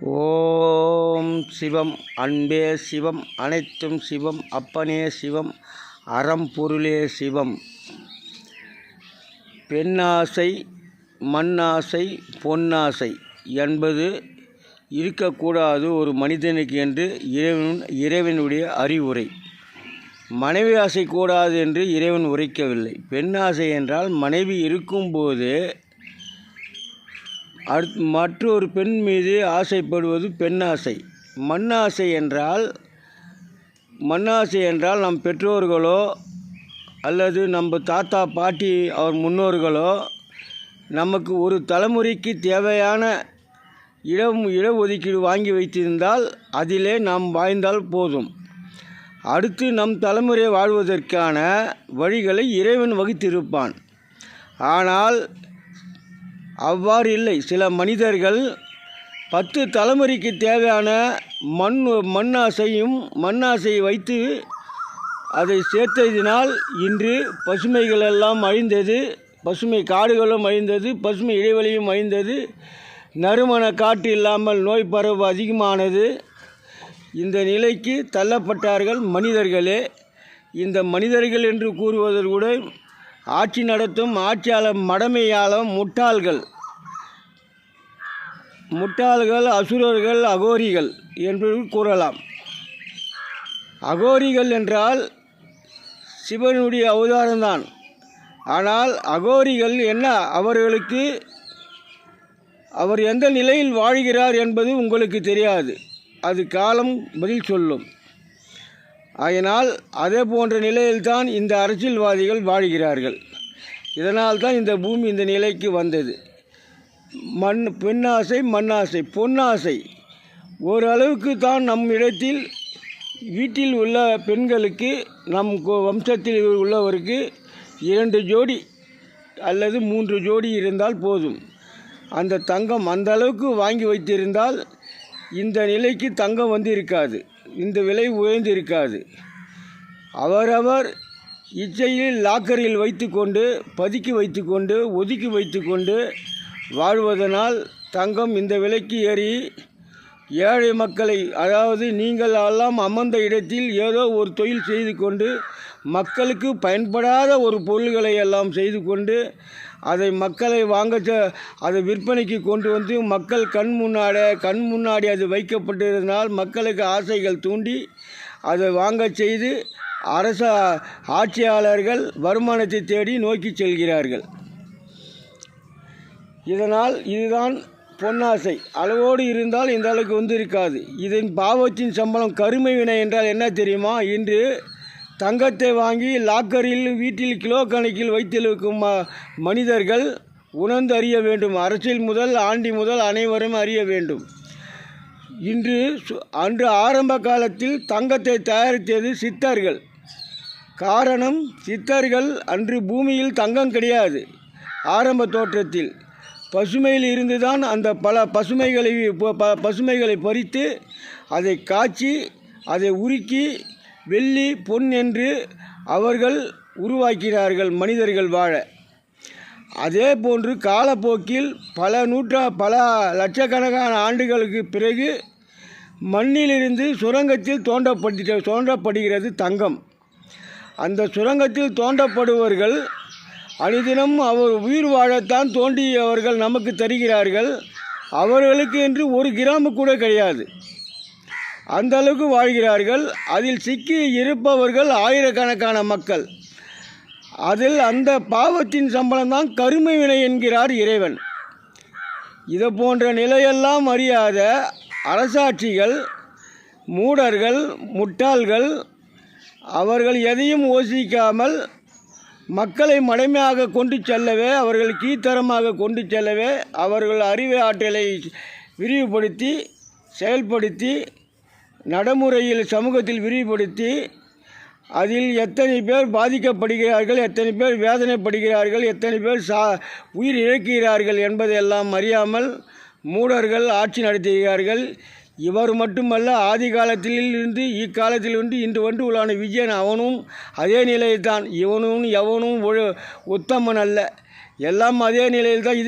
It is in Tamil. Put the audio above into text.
ஓம் சிவம். அன்பே சிவம். அனைத்தும் சிவம். அப்பனே சிவம். அறம்பொருளே சிவம். பெண்ணாசை, மண்ணாசை, பொன்னாசை என்பது இருக்கக்கூடாது ஒரு மனிதனுக்கு என்று இறைவனுடைய அறிவுரை. மனைவி ஆசை கூடாது என்று இறைவன் உரைக்கவில்லை. பெண்ணாசை என்றால் மனைவி இருக்கும்போது மற்றொரு பெண் மீது ஆசைப்படுவது பெண்ணாசை. மண்ணாசை என்றால் நம் பெற்றோர்களோ அல்லது நம்ம தாத்தா பாட்டி அவர் முன்னோர்களோ நமக்கு ஒரு தலைமுறைக்கு தேவையான இடஒதுக்கீடு வாங்கி வைத்திருந்தால் அதிலே நாம் வாழ்ந்தால் போதும். அடுத்து நம் தலைமுறை வாழ்வதற்கான வழிகளை இறைவன் வகுத்திருப்பான். ஆனால் அவ்வாறு இல்லை. சில மனிதர்கள் 10 தலைமுறைக்கு தேவையான மண்ணாசையை வைத்து அதை சேர்த்ததினால் இன்று பசுமைகள் எல்லாம் அழிந்தது. பசுமை காடுகளும் அழிந்தது. பசுமை இடைவெளியும் அழிந்தது. நறுமண காற்று இல்லாமல் நோய் பரவு அதிகமானது. இந்த நிலைக்கு தள்ளப்பட்டார்கள் மனிதர்களே. இந்த மனிதர்கள் என்று கூறுவதற்கு கூட ஆட்சி நடத்தும் ஆட்சியாளர் மடமையாளம் முட்டாள்கள், அசுரர்கள், அகோரிகள் என்று கூறலாம். அகோரிகள் என்றால் சிவனுடைய அவதாரம்தான். ஆனால் அகோரிகள் என்ன, அவர் எந்த நிலையில் வாழ்கிறார் என்பது உங்களுக்கு தெரியாது. அது காலம் பதில் சொல்லும். ஆகையினால் அதே போன்ற நிலையில்தான் இந்த அரசியல்வாதிகள் வாழ்கிறார்கள். இதனால் தான் இந்த பூமி இந்த நிலைக்கு வந்தது. பெண்ணாசை, மண்ணாசை, பொன்னாசை ஓரளவுக்கு தான் நம் இடத்தில் வீட்டில் உள்ள பெண்களுக்கு நம் வம்சத்தில் உள்ளவருக்கு 2 ஜோடி அல்லது 3 ஜோடி இருந்தால் போதும். அந்த தங்கம் அந்த அளவுக்கு வாங்கி வைத்திருந்தால் இந்த நிலைக்கு தங்கம் வந்து இருக்காது. இந்த விலை உயர்ந்து இருக்காது. அவரவர் இச்சையில் லாக்கரில் வைத்துக்கொண்டு பதுக்கி வைத்துக்கொண்டு ஒதுக்கி வைத்துக்கொண்டு வாழ்வதனால் தங்கம் இந்த விலைக்கு ஏறி ஏழை மக்களை, அதாவது நீங்கள் எல்லாம் அமர்ந்த இடத்தில் ஏதோ ஒரு தொழில் செய்து கொண்டு மக்களுக்கு பயன்படாத ஒரு பொருள்களை எல்லாம் செய்து கொண்டு அதை மக்களை அதை விற்பனைக்கு கொண்டு வந்து மக்கள் கண் முன்னாடி அது வைக்கப்பட்டிருந்தால் மக்களுக்கு ஆசைகள் தூண்டி அதை வாங்க செய்து ஆட்சியாளர்கள் வருமானத்தை தேடி நோக்கி செல்கிறார்கள். இதுதான் பொன்னாசை. அளவோடு இருந்தால் இந்த அளவுக்கு வந்து இருக்காது. இதன் பாவத்தின் சம்பளம் கருமை வினை என்றால் என்ன தெரியுமா? இன்று தங்கத்தை வாங்கி லாக்கரில் வீட்டில் கிலோ கணக்கில் வைத்திருக்கும் மனிதர்கள் உணர்ந்து அறிய வேண்டும். அரசியல் முதல் ஆண்டி முதல் அனைவரும் அறிய வேண்டும். அன்று ஆரம்ப காலத்தில் தங்கத்தை தயாரித்தது சித்தர்கள். காரணம், சித்தர்கள் அன்று பூமியில் தங்கம் கிடையாது. ஆரம்ப தோற்றத்தில் பசுமையில் இருந்துதான் அந்த பல பசுமைகளை பறித்து அதை காய்ச்சி அதை உருக்கி வெள்ளி பொன் என்று அவர்கள் உருவாக்கிறார்கள் மனிதர்கள் வாழ. அதே போன்று காலப்போக்கில் பல லட்சக்கணக்கான ஆண்டுகளுக்கு பிறகு மண்ணிலிருந்து சுரங்கத்தில் தோண்டப்படுகிறது தங்கம். அந்த சுரங்கத்தில் தோண்டப்படுபவர்கள் அனுதினம் அவர் உயிர் வாழத்தான் தோண்டியவர்கள் நமக்கு தருகிறார்கள். அவர்களுக்கு என்று 1 கிராம் கூட கிடையாது. அந்த அளவுக்கு வாழ்கிறார்கள். அதில் சிக்கி இருப்பவர்கள் ஆயிரக்கணக்கான மக்கள். அதில் அந்த பாவத்தின் சம்பளம் தான் கருமை வினை என்கிறார் இறைவன். இது போன்ற நிலையெல்லாம் அறியாத அரசாட்சிகள், மூடர்கள், முட்டாள்கள், அவர்கள் எதையும் யோசிக்காமல் மக்களை மடமையாக கொண்டு செல்லவே, அவர்கள் கீழ்த்தரமாக கொண்டு செல்லவே அவர்கள் அறிவு ஆற்றலை விரிவுபடுத்தி செயல்படுத்தி நடைமுறையில் சமூகத்தில் விரிவுபடுத்தி அதில் எத்தனை பேர் பாதிக்கப்படுகிறார்கள், எத்தனை பேர் வேதனைப்படுகிறார்கள், எத்தனை பேர் உயிர் இழக்கிறார்கள் என்பதையெல்லாம் அறியாமல் மூடர்கள் ஆட்சி நடத்துகிறார்கள். இவர் மட்டுமல்ல, ஆதி காலத்திலிருந்து இக்காலத்தில் இன்று உள்ளான விஜயன் அவனும் அதே நிலையில்தான். எவனும் உத்தமன் அல்ல. எல்லாம் அதே நிலையில்தான். இது